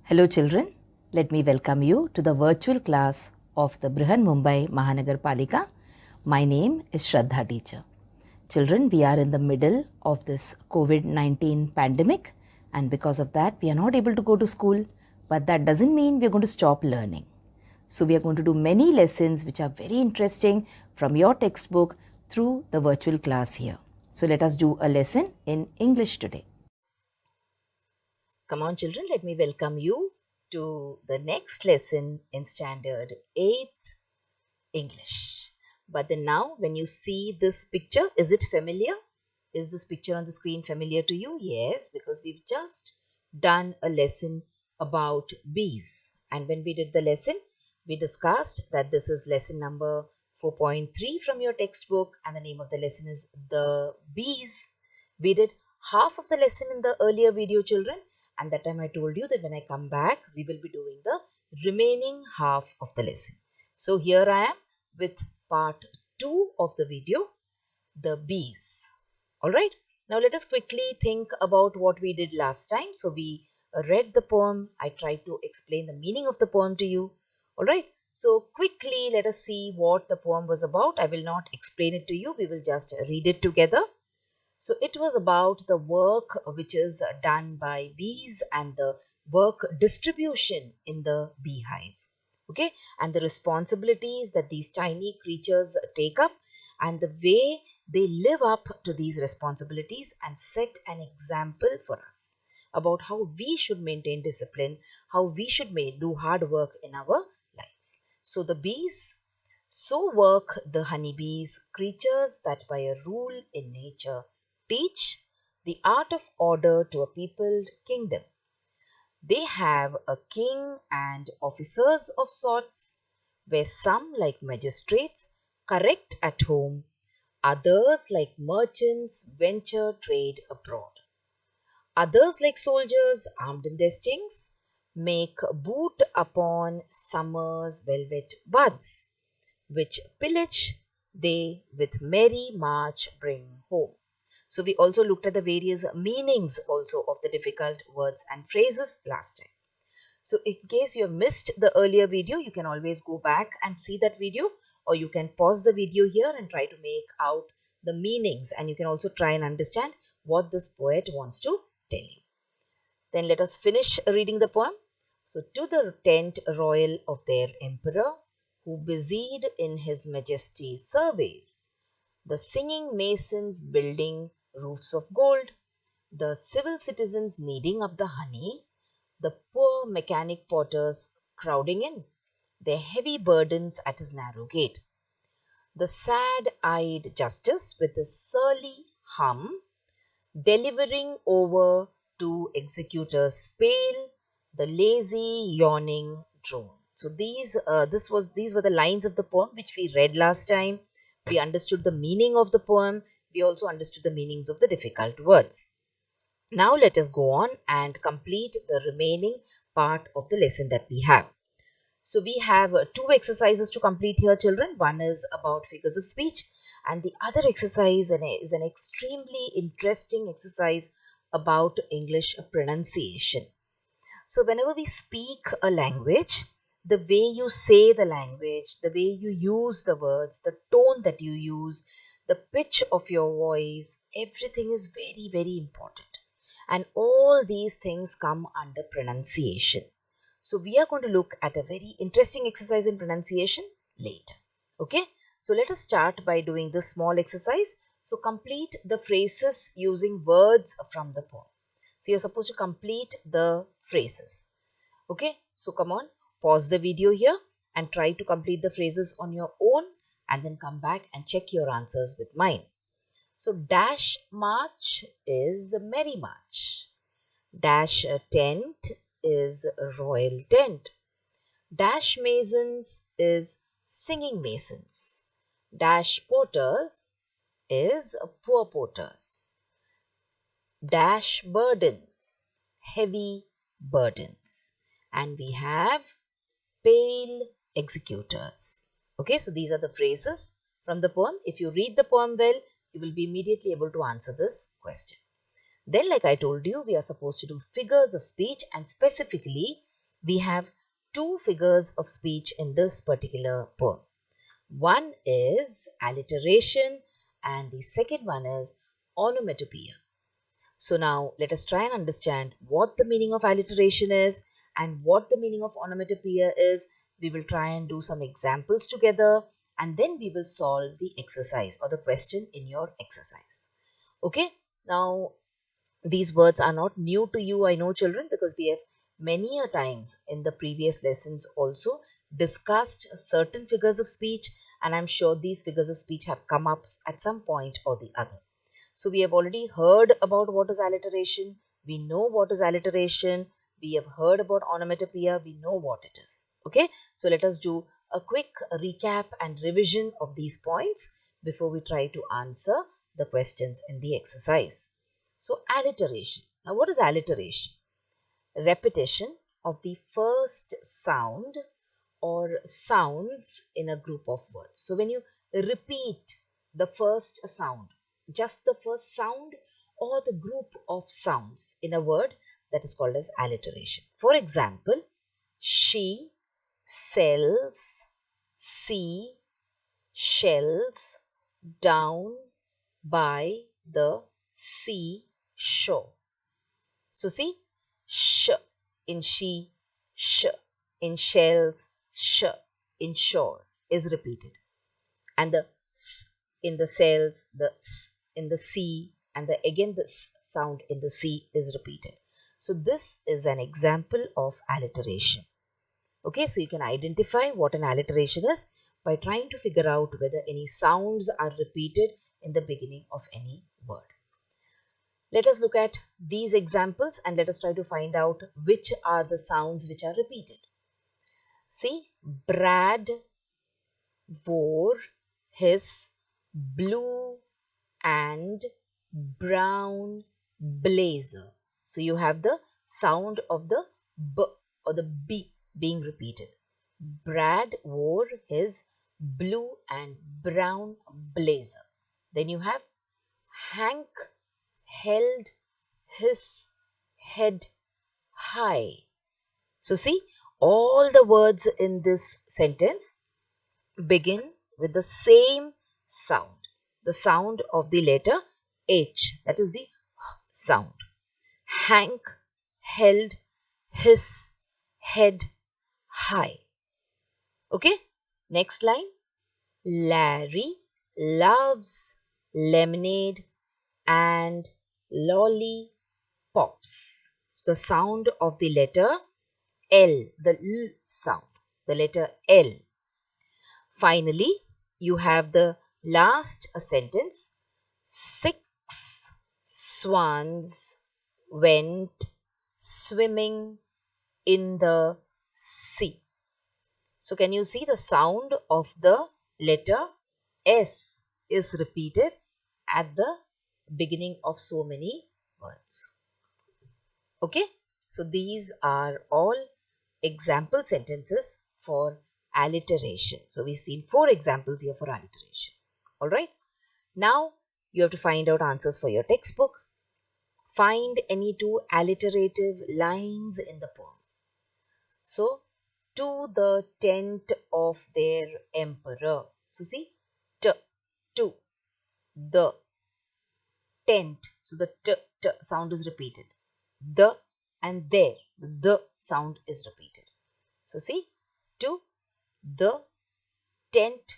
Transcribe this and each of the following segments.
Hello children, let me welcome you to the virtual class of the Brihan Mumbai Mahanagar Palika. My name is Shraddha teacher. Children, we are in the middle of this COVID-19 pandemic and because of that we are not able to go to school, but that doesn't mean we are going to stop learning. So we are going to do many lessons which are very interesting from your textbook through the virtual class here. So let us do a lesson in English today. Come on children, let me welcome you to the next lesson in standard 8th English. But then now when you see this picture, is it familiar? Is this picture on the screen familiar to you? Yes, because we've just done a lesson about bees. And when we did the lesson, we discussed that this is lesson number 4.3 from your textbook and the name of the lesson is The Bees. We did half of the lesson in the earlier video, children, and that time I told you that when I come back, we will be doing the remaining half of the lesson. So here I am with part 2 of the video, The Bees. Alright, now let us quickly think about what we did last time. So we read the poem. I tried to explain the meaning of the poem to you. Alright, so quickly let us see what the poem was about. I will not explain it to you. We will just read it together. So it was about the work which is done by bees and the work distribution in the beehive. Okay, and the responsibilities that these tiny creatures take up and the way they live up to these responsibilities and set an example for us about how we should maintain discipline, how we should do hard work in our lives. So the bees, so work the honeybees, creatures that by a rule in nature teach the art of order to a peopled kingdom. They have a king and officers of sorts, where some like magistrates correct at home, others like merchants venture trade abroad. Others like soldiers armed in their stings make boot upon summer's velvet buds, which pillage they with merry march bring home. So we also looked at the various meanings also of the difficult words and phrases last time. So in case you have missed the earlier video, you can always go back and see that video, or you can pause the video here and try to make out the meanings, and you can also try and understand what this poet wants to tell you. Then let us finish reading the poem. So to the tent royal of their emperor, who busied in his majesty's surveys, the singing masons building roofs of gold, the civil citizens kneading up the honey, the poor mechanic porters crowding in, their heavy burdens at his narrow gate, the sad-eyed justice with his surly hum, delivering over to executors pale, the lazy yawning drone. So these were the lines of the poem which we read last time. We understood the meaning of the poem. We also understood the meanings of the difficult words. Now let us go on and complete the remaining part of the lesson that we have. So we have two exercises to complete here, children. One is about figures of speech and the other exercise is an extremely interesting exercise about English pronunciation. So whenever we speak a language, the way you say the language, the way you use the words, the tone that you use, the pitch of your voice, everything is very, very important. And all these things come under pronunciation. So we are going to look at a very interesting exercise in pronunciation later. Okay, so let us start by doing this small exercise. So complete the phrases using words from the poem. So you're supposed to complete the phrases. Okay, so come on, pause the video here and try to complete the phrases on your own and then come back and check your answers with mine. So dash march is merry march. Dash tent is royal tent. Dash masons is singing masons. Dash porters is poor porters. Dash burdens, heavy burdens. And we have pale executors. Okay, so these are the phrases from the poem. If you read the poem well, you will be immediately able to answer this question. Then, like I told you, we are supposed to do figures of speech and specifically We have two figures of speech in this particular poem. One is alliteration and the second one is onomatopoeia. So now let us try and understand what the meaning of alliteration is and what the meaning of onomatopoeia is. We will try and do some examples together and then we will solve the exercise or the question in your exercise. Okay, now these words are not new to you, I know, children, because we have many a times in the previous lessons also discussed certain figures of speech, and I'm sure these figures of speech have come up at some point or the other. So we have already heard about what is alliteration. We know what is alliteration. We have heard about onomatopoeia. We know what it is. Okay. So let us do a quick recap and revision of these points before we try to answer the questions in the exercise. So alliteration. Now what is alliteration? Repetition of the first sound or sounds in a group of words. So when you repeat the first sound, just the first sound or the group of sounds in a word, that is called as alliteration. For example, she sells, sea shells down by the seashore. So see, sh in she, sh in shells, sh in shore is repeated. And the s in the cells, the s in the sea, and again the s sound in the sea is repeated. So this is an example of alliteration. Okay, so you can identify what an alliteration is by trying to figure out whether any sounds are repeated in the beginning of any word. Let us look at these examples and let us try to find out which are the sounds which are repeated. See, Brad wore his blue and brown blazer. So you have the sound of the B or the B being repeated. Brad wore his blue and brown blazer. Then you have Hank held his head high. So see, all the words in this sentence begin with the same sound, the sound of the letter H, that is the H sound. Hank held his head high. Okay, next line. Larry loves lemonade and lollipops. The sound of the letter L, the L sound, the letter L. Finally, you have the last sentence. 6 swans went swimming in the sea. So can you see the sound of the letter S is repeated at the beginning of so many words. Okay, so these are all example sentences for alliteration. So we've seen 4 examples here for alliteration. All right, now you have to find out answers for your textbook. Find any 2 alliterative lines in the poem. So, to the tent of their emperor. So see, to, the tent. So the t sound is repeated. The and there, the sound is repeated. So see, to the tent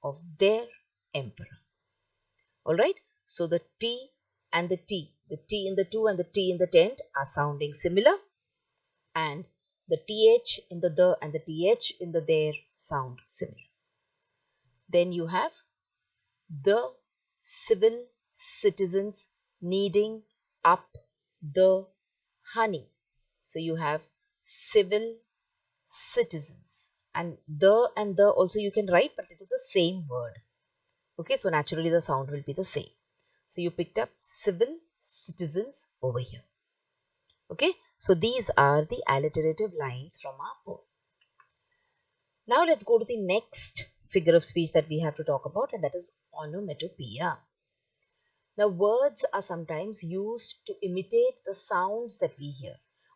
of their emperor. All right. So the T and the T in the to and the T in the tent are sounding similar, and the TH in the and the TH in the there sound similar. Then you have the civil citizens needing up the honey. So you have civil citizens, and the also you can write, but it is the same word. Okay, so naturally the sound will be the same. So you picked up civil citizens over here. Okay, so these are the alliterative lines from our poem. Now let's go to the next figure of speech that we have to talk about, and that is onomatopoeia. Now words are sometimes used to imitate the sounds that we hear.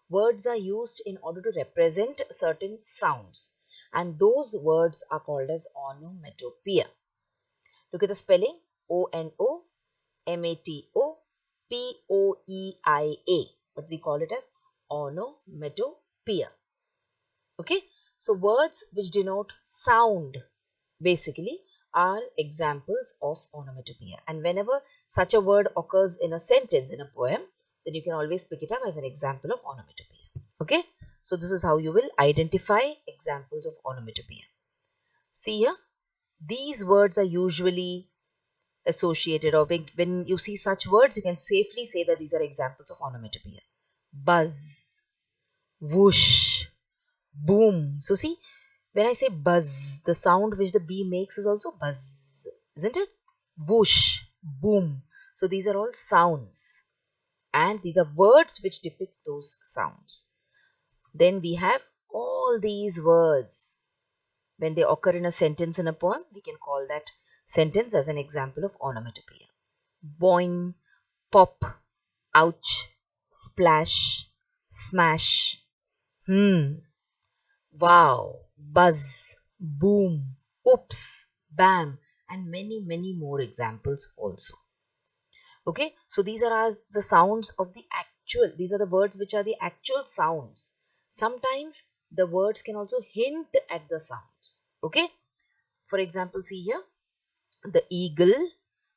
Words are used in order to represent certain sounds, and those words are called as onomatopoeia. Look at the spelling: onomatopoeia, but we call it as onomatopoeia. Okay, so words which denote sound basically are examples of onomatopoeia. And whenever such a word occurs in a sentence in a poem, then you can always pick it up as an example of onomatopoeia. Okay, so this is how you will identify examples of onomatopoeia. See here, these words are usually associated, or when you see such words, you can safely say that these are examples of onomatopoeia. Buzz, whoosh, boom. So see, when I say buzz, the sound which the bee makes is also buzz, isn't it? Whoosh, boom. So these are all sounds, and these are words which depict those sounds. Then we have all these words. When they occur in a sentence in a poem, we can call that sentence as an example of onomatopoeia. Boing, pop, ouch, splash, smash, wow, buzz, boom, oops, bam, and many, many more examples also. Okay, so these are the sounds of the actual, these are the words which are the actual sounds. Sometimes the words can also hint at the sounds. Okay, for example, see here, the eagle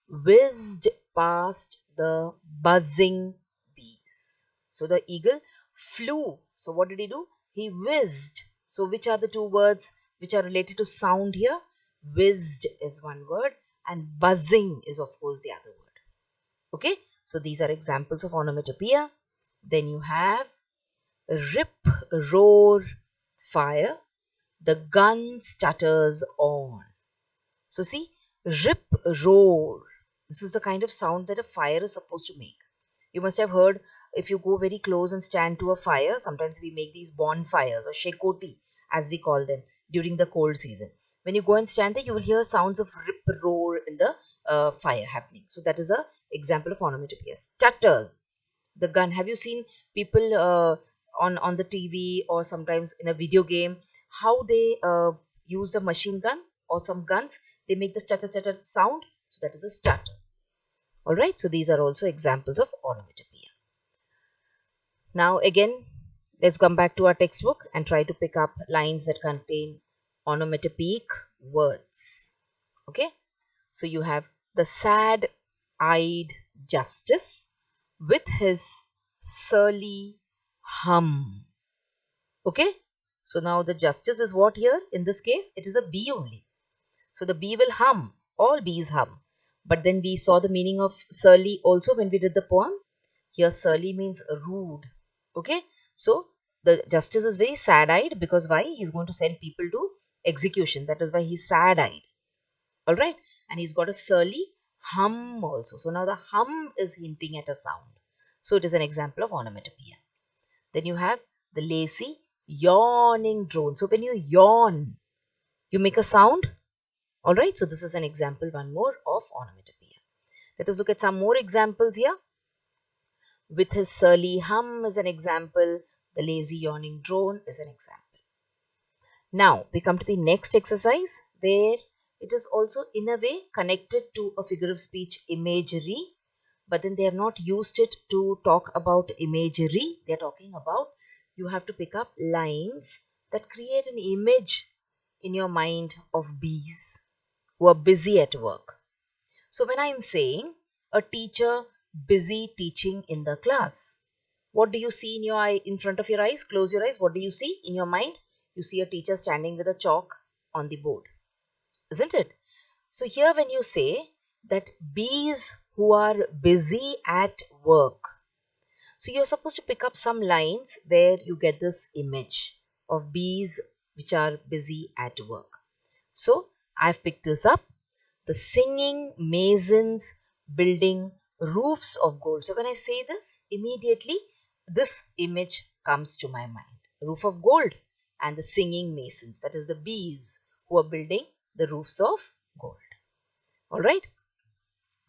whizzed past the buzzing bees. So the eagle flew. So what did he do? He whizzed. So which are the two words which are related to sound here? Whizzed is one word and buzzing is of course the other word. Okay, so these are examples of onomatopoeia. Then you have rip, roar, fire. The gun stutters on. So see, rip, roar. This is the kind of sound that a fire is supposed to make. You must have heard, if you go very close and stand to a fire, sometimes we make these bonfires or shekoti as we call them during the cold season. When you go and stand there, you will hear sounds of rip, roar in the fire happening. So that is a example of onomatopoeia. Stutters, the gun. Have you seen people on the TV or sometimes in a video game, how they use a machine gun or some guns? They make the stutter stutter sound. So that is a stutter. Alright, so these are also examples of onomatopoeia. Now again, let's come back to our textbook and try to pick up lines that contain onomatopoeic words. Okay, so you have the sad-eyed justice with his surly hum. Okay, so now the justice is what here? In this case, it is a bee only. So the bee will hum. All bees hum. But then we saw the meaning of surly also when we did the poem. Here surly means rude. Okay. So the justice is very sad-eyed because why? He's going to send people to execution. That is why he's sad-eyed. Alright. And he's got a surly hum also. So now the hum is hinting at a sound. So it is an example of onomatopoeia. Then you have the lazy yawning drone. So when you yawn, you make a sound. Alright, so this is an example, one more, of onomatopoeia. Let us look at some more examples here. With his surly hum is an example. The lazy yawning drone is an example. Now, we come to the next exercise where it is also in a way connected to a figure of speech imagery. But then they have not used it to talk about imagery. They are talking about you have to pick up lines that create an image in your mind of bees who are busy at work. So when I am saying a teacher busy teaching in the class, what do you see in your eye, in front of your eyes? Close your eyes. What do you see in your mind? You see a teacher standing with a chalk on the board, isn't it? So here when you say that bees who are busy at work, so you're supposed to pick up some lines where you get this image of bees which are busy at work. So I've picked this up. The singing masons building roofs of gold. So when I say this, immediately this image comes to my mind. Roof of gold and the singing masons. That is the bees who are building the roofs of gold. Alright.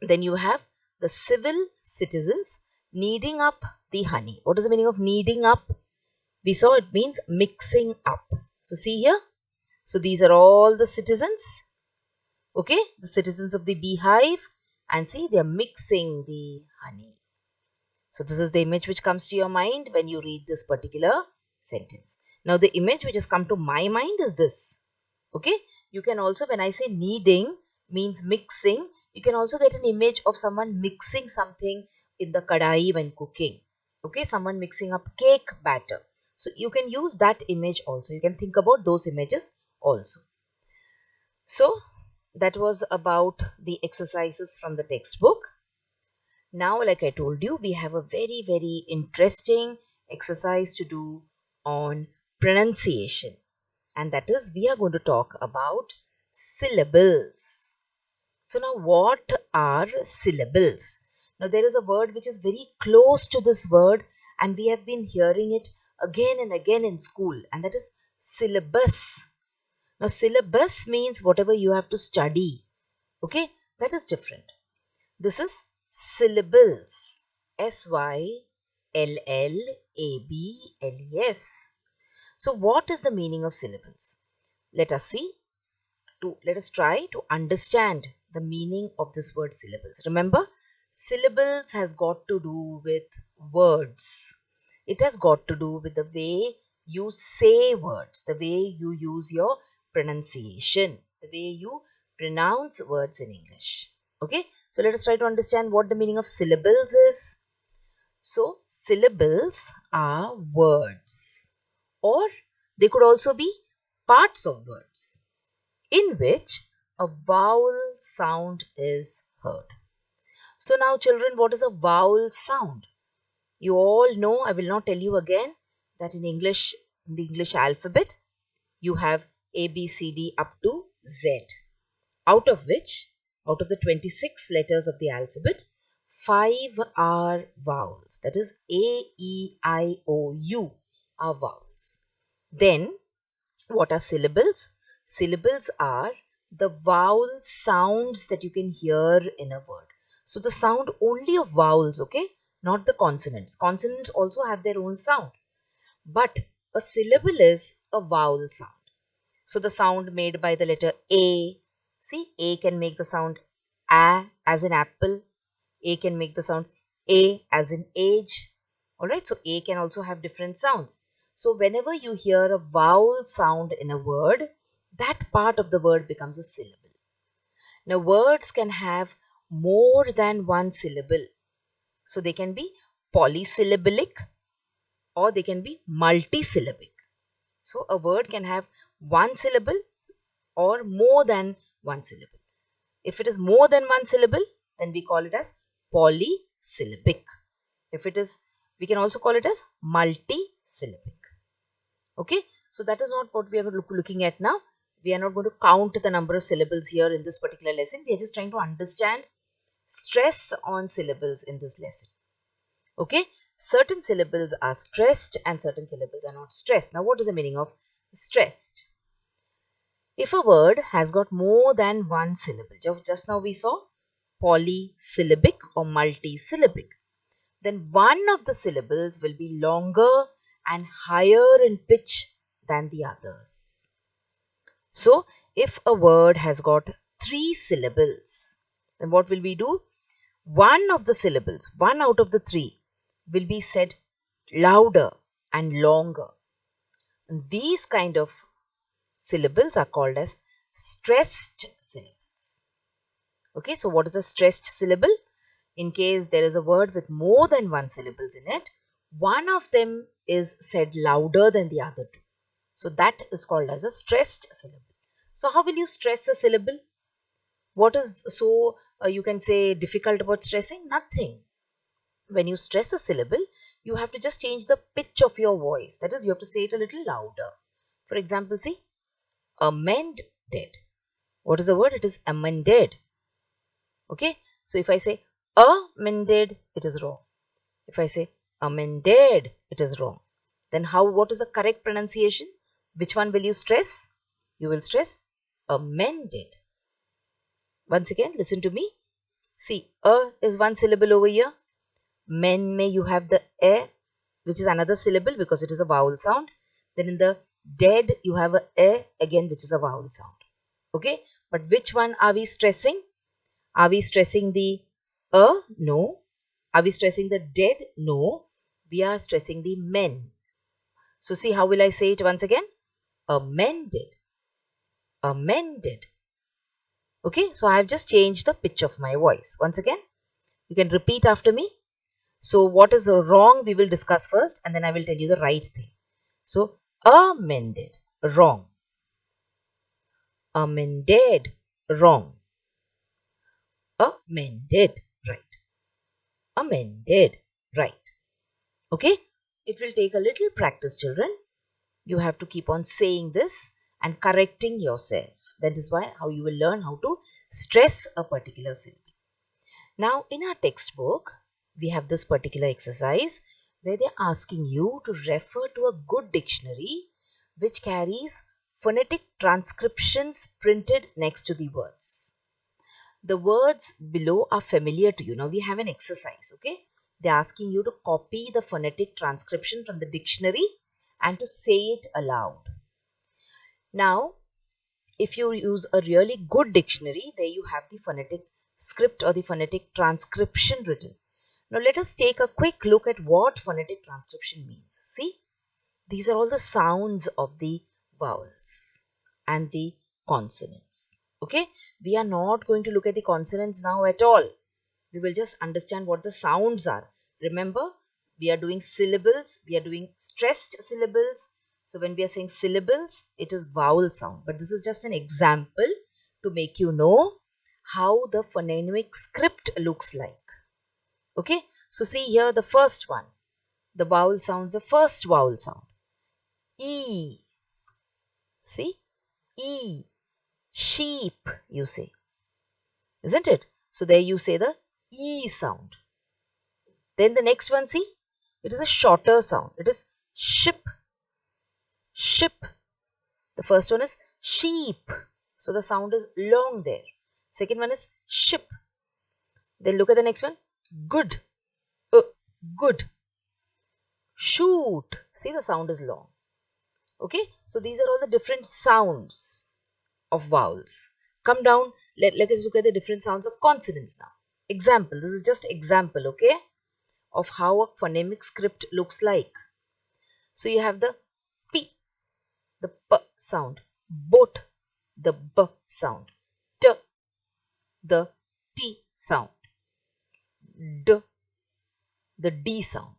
Then you have the civil citizens kneading up the honey. What is the meaning of kneading up? We saw it means mixing up. So see here. So these are all the citizens. Okay, the citizens of the beehive, and see, they are mixing the honey. So this is the image which comes to your mind when you read this particular sentence. Now the image which has come to my mind is this. Okay, you can also, when I say kneading means mixing, you can also get an image of someone mixing something in the kadai when cooking. Okay, someone mixing up cake batter. So you can use that image also. You can think about those images also. So that was about the exercises from the textbook. Now, like I told you, we have a very, very interesting exercise to do on pronunciation. And that is, we are going to talk about syllables. So now, what are syllables? Now, there is a word which is very close to this word, and we have been hearing it again and again in school, and that is syllabus. Now, syllabus means whatever you have to study. Okay, that is different. This is syllables. Syllables. So what is the meaning of syllables? Let us try to understand the meaning of this word syllables. Remember, syllables has got to do with words. It has got to do with the way you say words, the way you use your pronunciation, the way you pronounce words in English. Okay, so let us try to understand what the meaning of syllables is. So, syllables are words, or they could also be parts of words in which a vowel sound is heard. So now children, what is a vowel sound? You all know, I will not tell you again, that in English, in the English alphabet, you have A, B, C, D up to Z, out of the 26 letters of the alphabet, 5 are vowels. That is A, E, I, O, U are vowels. Then, what are syllables? Syllables are the vowel sounds that you can hear in a word. So the sound only of vowels, okay? Not the consonants. Consonants also have their own sound. But a syllable is a vowel sound. So the sound made by the letter A. See, A can make the sound A as in apple. A can make the sound A as in age. Alright, so A can also have different sounds. So whenever you hear a vowel sound in a word, that part of the word becomes a syllable. Now words can have more than one syllable. So they can be polysyllabic or they can be multisyllabic. So a word can have one syllable or more than one syllable. If it is more than one syllable, then we call it as polysyllabic. If it is, we can also call it as multisyllabic. Okay, so that is not what we are looking at now. We are not going to count the number of syllables here in this particular lesson. We are just trying to understand stress on syllables in this lesson. Okay, certain syllables are stressed and certain syllables are not stressed. Now, what is the meaning of stressed? If a word has got more than one syllable, just now we saw polysyllabic or multisyllabic, then one of the syllables will be longer and higher in pitch than the others. So, if a word has got 3 syllables, then what will we do? One of the syllables, one out of the 3, will be said louder and longer. And these kind of syllables are called as stressed syllables. Okay, so what is a stressed syllable? In case there is a word with more than one syllables in it, one of them is said louder than the other two. So that is called as a stressed syllable. So how will you stress a syllable? What is so you can say difficult about stressing? Nothing. When you stress a syllable, you have to just change the pitch of your voice. That is, you have to say it a little louder. For example, see, amended. What is the word? It is amended. Okay, so if I say amended, it is wrong. If I say amended, it is wrong. Then what is the correct pronunciation? Which one will you stress? You will stress amended. Once again, listen to me. See, is one syllable over here. Men may you have the which is another syllable because it is a vowel sound. Then in the dead, you have a again, which is a vowel sound. Okay, but which one are we stressing? Are we stressing the a? No. Are we stressing the dead? No. We are stressing the men. So see, how will I say it once again? Amended. Amended. Okay, so I have just changed the pitch of my voice. Once again, you can repeat after me. So what is wrong, we will discuss first, and then I will tell you the right thing. So amended, wrong. Amended, wrong. Amended, right. Amended, right. Okay, it will take a little practice, children. You have to keep on saying this and correcting yourself. That is why how you will learn how to stress a particular syllable. Now in our textbook, we have this particular exercise where they're asking you to refer to a good dictionary which carries phonetic transcriptions printed next to the words. The words below are familiar to you. Now we have an exercise, okay? They're asking you to copy the phonetic transcription from the dictionary and to say it aloud. Now, if you use a really good dictionary, there you have the phonetic script or the phonetic transcription written. Now let us take a quick look at what phonetic transcription means. See, these are all the sounds of the vowels and the consonants. Okay, we are not going to look at the consonants now at all. We will just understand what the sounds are. Remember, we are doing syllables, we are doing stressed syllables. So when we are saying syllables, it is vowel sound. But this is just an example to make you know how the phonemic script looks like. Okay, so see here the first one. The vowel sounds, the first vowel sound. E. See? E. Sheep, you say. Isn't it? So there you say the E sound. Then the next one, see? It is a shorter sound. It is ship. Ship. The first one is sheep. So the sound is long there. Second one is ship. Then look at the next one. Good. Good. Shoot. See, the sound is long. Okay. So these are all the different sounds of vowels. Come down. Let us look at the different sounds of consonants now. Example. This is just example, okay, of how a phonemic script looks like. So you have the P, the P sound, boat, the B sound, T, the T sound, D, the D sound.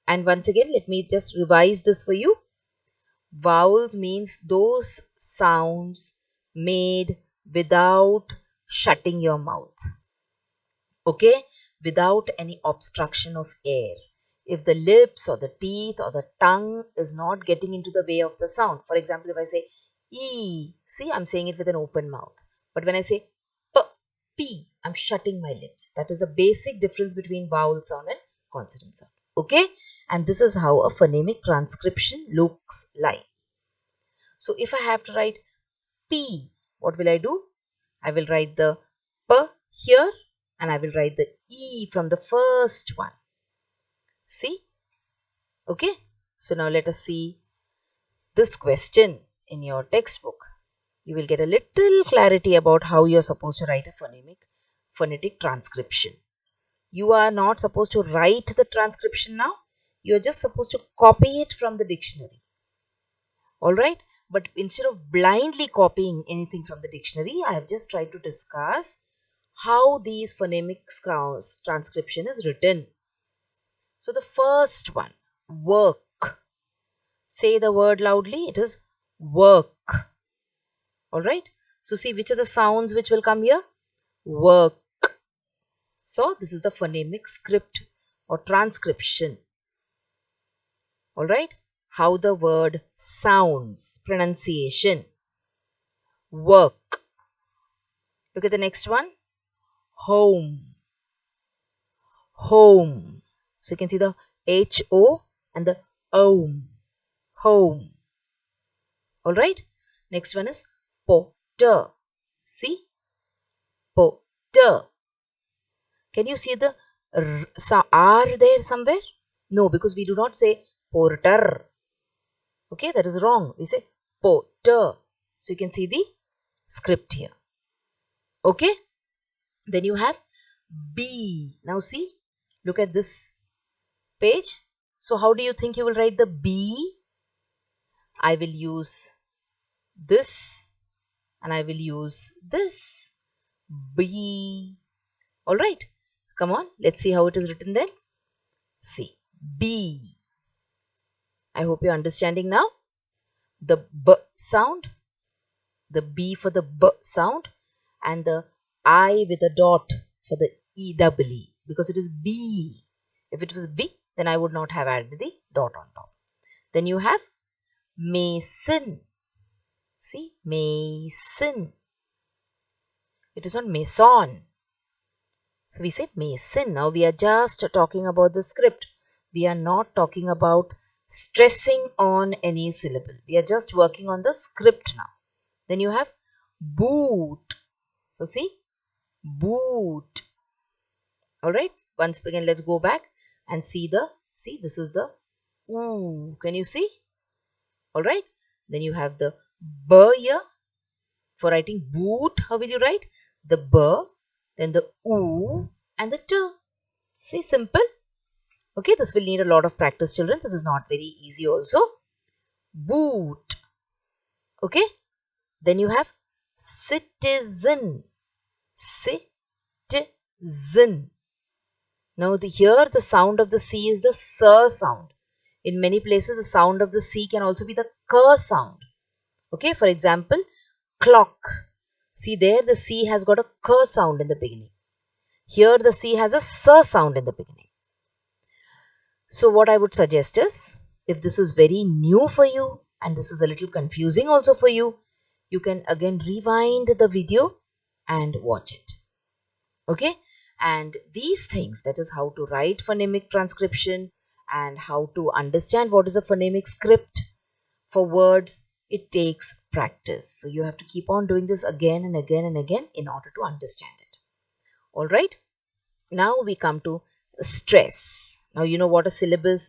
And once again, let me just revise this for you. Vowels means those sounds made without shutting your mouth. Okay, without any obstruction of air. If the lips or the teeth or the tongue is not getting into the way of the sound. For example, if I say E, see, I'm saying it with an open mouth. But when I say P, P, I'm shutting my lips. That is a basic difference between vowel sound and consonant sound. Okay, and this is how a phonemic transcription looks like. So if I have to write P, what will I do? I will write the P here and I will write the E from the first one. See? Okay. So now let us see this question in your textbook. You will get a little clarity about how you are supposed to write a phonetic transcription. You are not supposed to write the transcription now. You are just supposed to copy it from the dictionary. Alright? But instead of blindly copying anything from the dictionary, I have just tried to discuss how these phonemic transcription is written. So the first one, work. Say the word loudly. It is work. Alright. So see which are the sounds which will come here. Work. So this is the phonemic script or transcription. Alright. How the word sounds. Pronunciation. Work. Look at the next one. Home. Home. So you can see the H-O and the OM. Home. Alright. Next one is potter. See? Potter. Can you see the R there somewhere? No, because we do not say porter. Okay, that is wrong. We say porter. So you can see the script here. Okay, then you have B. Now see, look at this page. So how do you think you will write the B? I will use this and I will use this. B. Alright, come on, let's see how it is written then. See, B. I hope you're understanding now. The B sound, the B for the B sound, and the I with a dot for the E-double-E, because it is B. If it was B, then I would not have added the dot on top. Then you have mason. See, mason. It is not mason. So we say mason. Now we are just talking about the script. We are not talking about stressing on any syllable. We are just working on the script now. Then you have boot. So see, boot. Alright, once again let's go back and see this is the ooh. Can you see? Alright, then you have the b here. For writing boot, how will you write? The b, then the oo and the t. See, simple. Okay, this will need a lot of practice, children. This is not very easy also. Boot. Okay, then you have citizen. Citizen. Now here the sound of the C is the S sound. In many places the sound of the C can also be the K sound. Okay, for example, clock. See there the C has got a K sound in the beginning. Here the C has a S sound in the beginning. So what I would suggest is, if this is very new for you and this is a little confusing also for you, you can again rewind the video and watch it. Okay, and these things, that is how to write phonemic transcription and how to understand what is a phonemic script for words, it takes practice. So you have to keep on doing this again and again and again in order to understand it. Alright, now we come to stress. Now you know what a syllable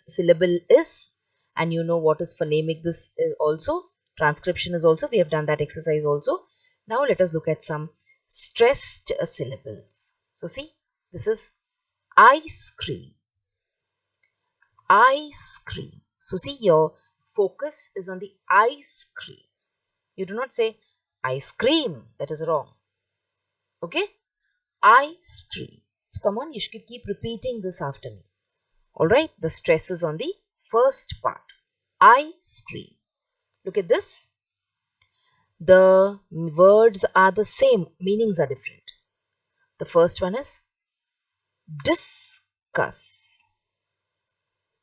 is, and you know what is phonemic. This is also, transcription is also, we have done that exercise also. Now let us look at some stressed syllables. So see, this is ice cream. Ice cream. So see, your focus is on the ice cream. You do not say ice cream. That is wrong. Okay? Ice cream. So come on, you should keep repeating this after me. Alright, the stress is on the first part. Ice cream. Look at this. The words are the same, meanings are different. The first one is discuss.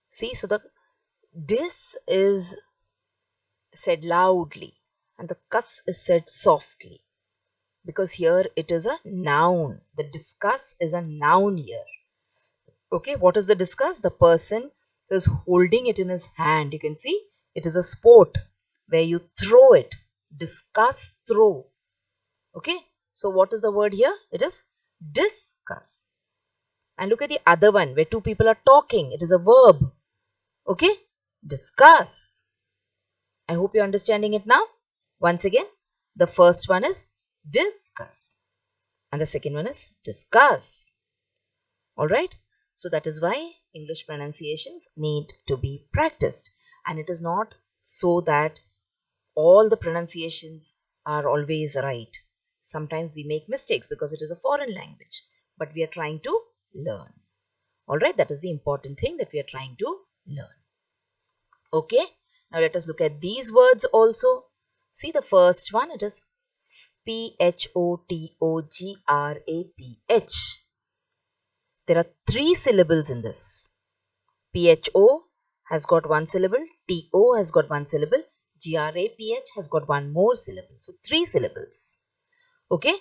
See, so the dis is said loudly and the cuss is said softly, because here it is a noun. The discuss is a noun here. Okay, what is the discuss? The person is holding it in his hand. You can see it is a sport where you throw it. Discuss, throw. Okay, so what is the word here? It is discuss. And look at the other one where two people are talking. It is a verb. Okay, discuss. I hope you're understanding it now. Once again, the first one is discuss and the second one is discuss. Alright, so that is why English pronunciations need to be practiced, and it is not so that all the pronunciations are always right. Sometimes we make mistakes because it is a foreign language, but we are trying to learn. Alright, that is the important thing, that we are trying to learn. Okay, now let us look at these words also. See the first one, it is P-H-O-T-O-G-R-A-P-H. There are three syllables in this. P-H-O has got one syllable, T-O has got one syllable, G-R-A-P-H has got one more syllable. So three syllables. Okay,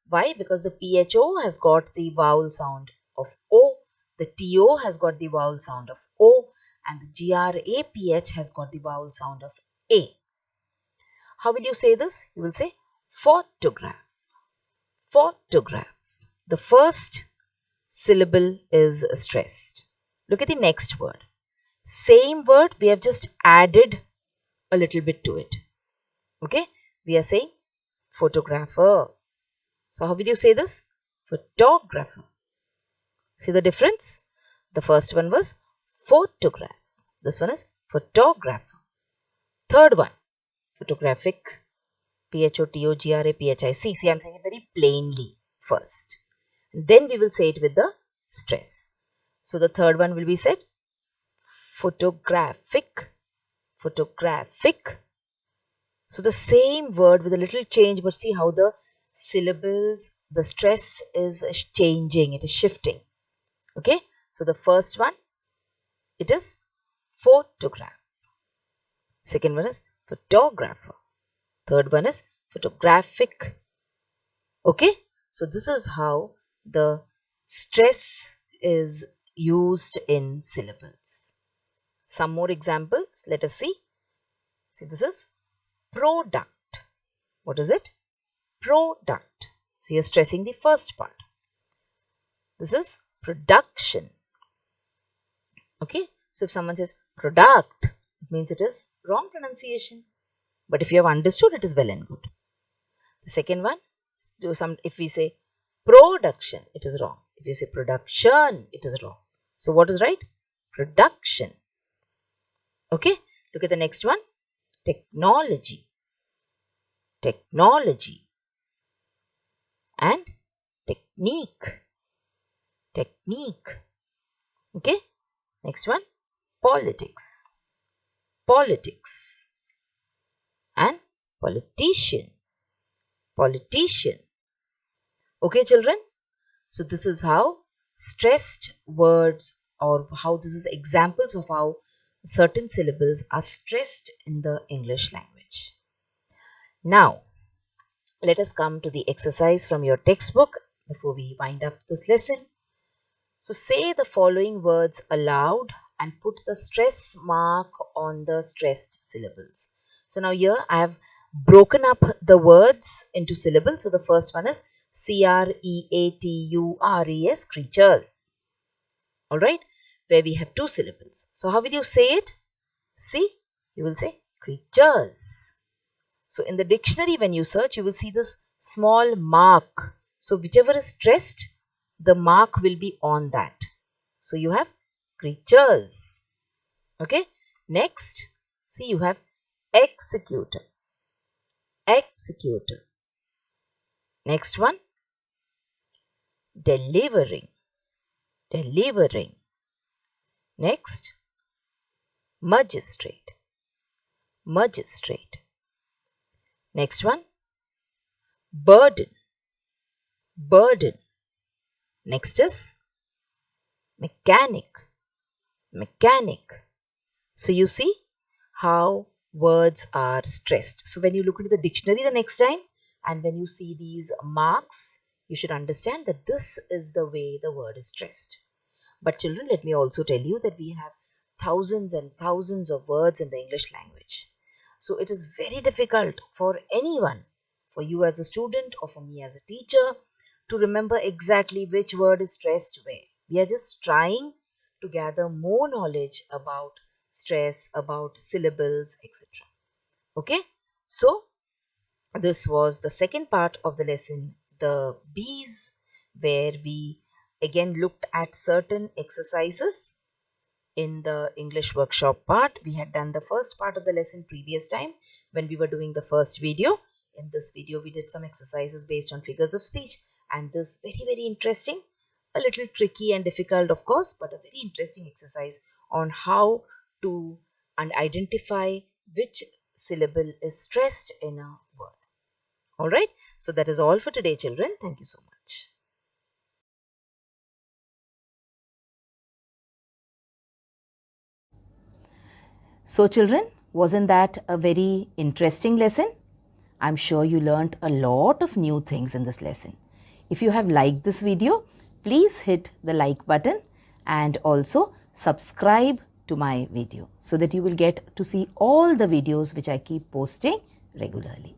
why? Because the P-H-O has got the vowel sound of O, the T-O has got the vowel sound of O, and the G-R-A-P-H has got the vowel sound of A. How will you say this? You will say photograph. Photograph. The first syllable is stressed. Look at the next word. Same word, we have just added a little bit to it. Okay, we are saying photographer. So how will you say this? Photographer. See the difference? The first one was photograph. This one is photographer. Third one, photographic. Photographic. See, I'm saying it very plainly first. Then we will say it with the stress. So the third one will be said photographic. Photographic. So the same word with a little change, but see how the syllables, the stress is changing, it is shifting. Okay, so the first one, it is photograph. Second one is photographer. Third one is photographic. Okay, so this is how the stress is used in syllables. Some more examples, let us see. See, this is product. What is it? Product. So you're stressing the first part. This is production. Okay, so if someone says product, it means it is wrong pronunciation. But if you have understood, it is well and good. The second one, if we say production, it is wrong. If you say production, it is wrong. So what is right? Production. Okay, look at the next one. Technology. Technology. And technique. Technique. Okay, next one. Politics. Politics. And politician. Politician. Okay, children. So this is how stressed words, or how this is examples of how certain syllables are stressed in the English language. Now, let us come to the exercise from your textbook before we wind up this lesson. So say the following words aloud and put the stress mark on the stressed syllables. So now here I have broken up the words into syllables. So the first one is creatures, creatures. Alright, where we have two syllables. So how will you say it? See, you will say creatures. So in the dictionary, when you search, you will see this small mark. So whichever is stressed, the mark will be on that. So you have creatures. Okay. Next, see, you have executor. Executor. Next one, delivering. Delivering. Next, magistrate. Magistrate. Next one, burden. Burden. Next is mechanic. Mechanic. So you see how words are stressed. So when you look into the dictionary the next time, and when you see these marks, you should understand that this is the way the word is stressed. But children, let me also tell you that we have thousands and thousands of words in the English language. So it is very difficult for anyone, for you as a student or for me as a teacher, to remember exactly which word is stressed where. We are just trying to gather more knowledge about stress, about syllables, etc. Okay, so this was the second part of the lesson, the B's, where we again looked at certain exercises in the English workshop part. We had done the first part of the lesson previous time when we were doing the first video. In this video, we did some exercises based on figures of speech, and this very interesting, a little tricky and difficult of course, but a very interesting exercise on how to identify which syllable is stressed in a word. Alright, so that is all for today, children. Thank you so much. So children, wasn't that a very interesting lesson? I'm sure you learnt a lot of new things in this lesson. If you have liked this video, please hit the like button and also subscribe to my video so that you will get to see all the videos which I keep posting regularly.